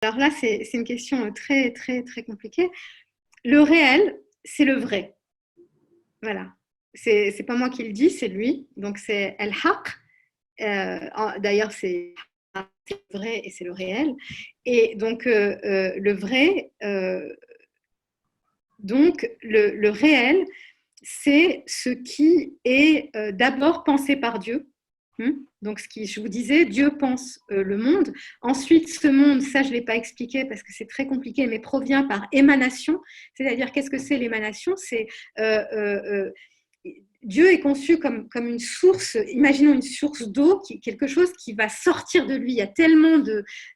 Alors là, c'est une question très, très, très compliquée. Le réel, c'est le vrai. Voilà. C'est pas moi qui le dis, c'est lui. Donc c'est El-Haq. D'ailleurs, c'est le vrai et c'est le réel. Et donc, le vrai, donc le réel, c'est ce qui est d'abord pensé par Dieu. Donc, ce qui, je vous disais, Dieu pense le monde. Ensuite, ce monde, ça, je ne l'ai pas expliqué parce que c'est très compliqué, mais provient par émanation. C'est-à-dire, qu'est-ce que c'est l'émanation? C'est Dieu est conçu comme une source, imaginons une source d'eau, quelque chose qui va sortir de lui. Il y a tellement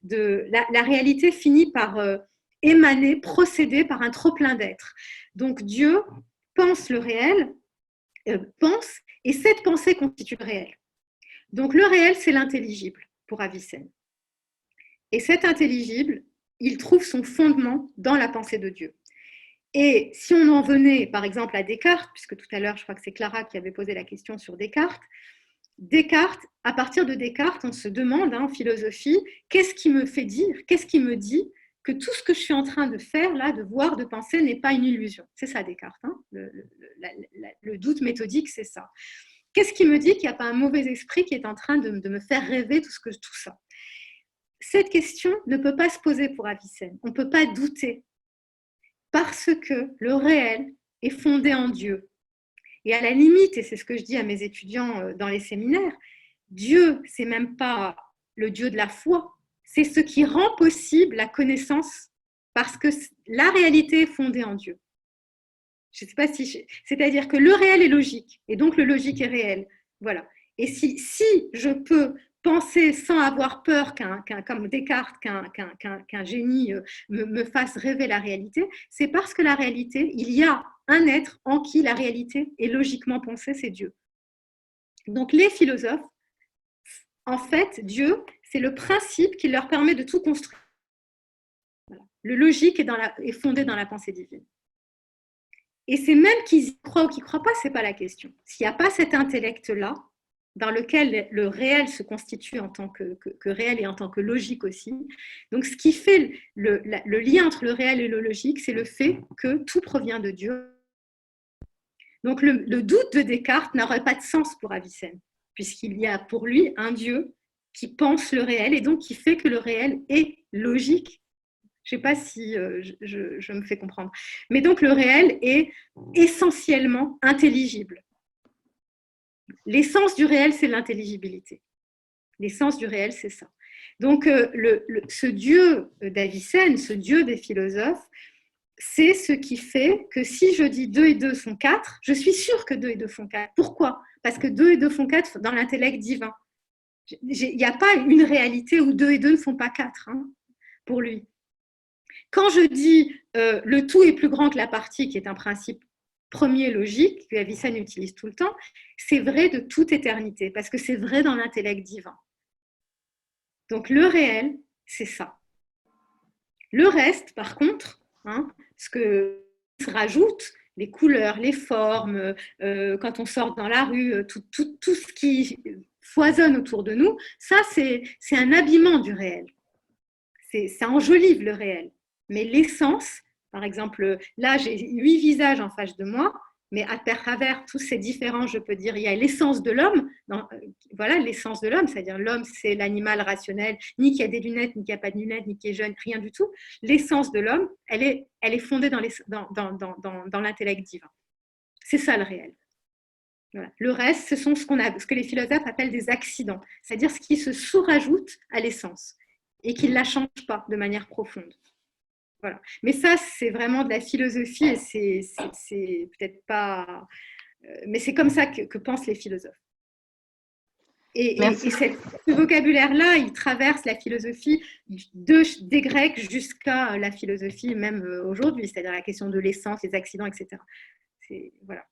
la réalité finit par émaner, procéder par un trop-plein d'être. Donc Dieu pense le réel, pense, et cette pensée constitue le réel. Donc le réel, c'est l'intelligible pour Avicenne. Et cet intelligible, il trouve son fondement dans la pensée de Dieu. Et si on en venait, par exemple, à Descartes, puisque tout à l'heure, je crois que c'est Clara qui avait posé la question sur Descartes, à partir de Descartes, on se demande en philosophie, qu'est-ce qui me fait dire, qu'est-ce qui me dit que tout ce que je suis en train de faire, là, de voir, de penser, n'est pas une illusion. C'est ça Descartes, hein, le doute méthodique, c'est ça. Qu'est-ce qui me dit qu'il n'y a pas un mauvais esprit qui est en train de me faire rêver tout ça? Cette question ne peut pas se poser pour Avicenne. On ne peut pas douter parce que le réel est fondé en Dieu. Et à la limite, et c'est ce que je dis à mes étudiants dans les séminaires, Dieu, c'est même pas le Dieu de la foi, c'est ce qui rend possible la connaissance, parce que la réalité est fondée en Dieu. Je sais pas si, c'est-à-dire que le réel est logique, et donc le logique est réel. Voilà. Et si je peux penser sans avoir peur comme Descartes, qu'un génie me fasse rêver la réalité, c'est parce que la réalité, il y a un être en qui la réalité est logiquement pensée, c'est Dieu. Donc les philosophes, en fait, Dieu, c'est le principe qui leur permet de tout construire. Voilà. Le logique est fondé dans la pensée divine. Et c'est même qu'ils y croient ou qu'ils ne croient pas, ce n'est pas la question. S'il n'y a pas cet intellect-là, dans lequel le réel se constitue en tant que réel et en tant que logique aussi. Donc, ce qui fait le lien entre le réel et le logique, c'est le fait que tout provient de Dieu. Donc, le doute de Descartes n'aurait pas de sens pour Avicenne, puisqu'il y a pour lui un Dieu qui pense le réel et donc qui fait que le réel est logique. Je ne sais pas si je me fais comprendre. Mais donc, le réel est essentiellement intelligible. L'essence du réel, c'est l'intelligibilité. L'essence du réel, c'est ça. Donc, ce Dieu d'Avicenne, ce Dieu des philosophes, c'est ce qui fait que si je dis 2 et 2 font 4, je suis sûre que 2 et 2 font 4. Pourquoi? Parce que 2 et 2 font 4 dans l'intellect divin. Il n'y a pas une réalité où 2 et 2 ne font pas 4 hein, pour lui. Quand je dis le tout est plus grand que la partie, qui est un principe premier logique que Avicenne utilise tout le temps, c'est vrai de toute éternité, parce que c'est vrai dans l'intellect divin. Donc le réel, c'est ça. Le reste, par contre, hein, ce que se rajoute, les couleurs, les formes, quand on sort dans la rue, tout ce qui foisonne autour de nous, ça c'est un habillement du réel. Ça enjolive le réel. Mais l'essence, par exemple, là j'ai 8 visages en face de moi, mais à travers tous ces différents, je peux dire, il y a l'essence de l'homme. Voilà, l'essence de l'homme, c'est-à-dire l'homme, c'est l'animal rationnel, ni qui a des lunettes, ni qui n'a pas de lunettes, ni qui est jeune, rien du tout. L'essence de l'homme, elle est fondée dans l'intellect divin. C'est ça le réel. Voilà. Le reste, ce sont ce que les philosophes appellent des accidents, c'est-à-dire ce qui se sous-rajoute à l'essence et qui ne la change pas de manière profonde. Voilà. Mais ça, c'est vraiment de la philosophie et c'est peut-être pas... mais c'est comme ça que pensent les philosophes. Et ce vocabulaire-là, il traverse la philosophie des Grecs jusqu'à la philosophie même aujourd'hui, c'est-à-dire la question de l'essence, les accidents, etc. Voilà.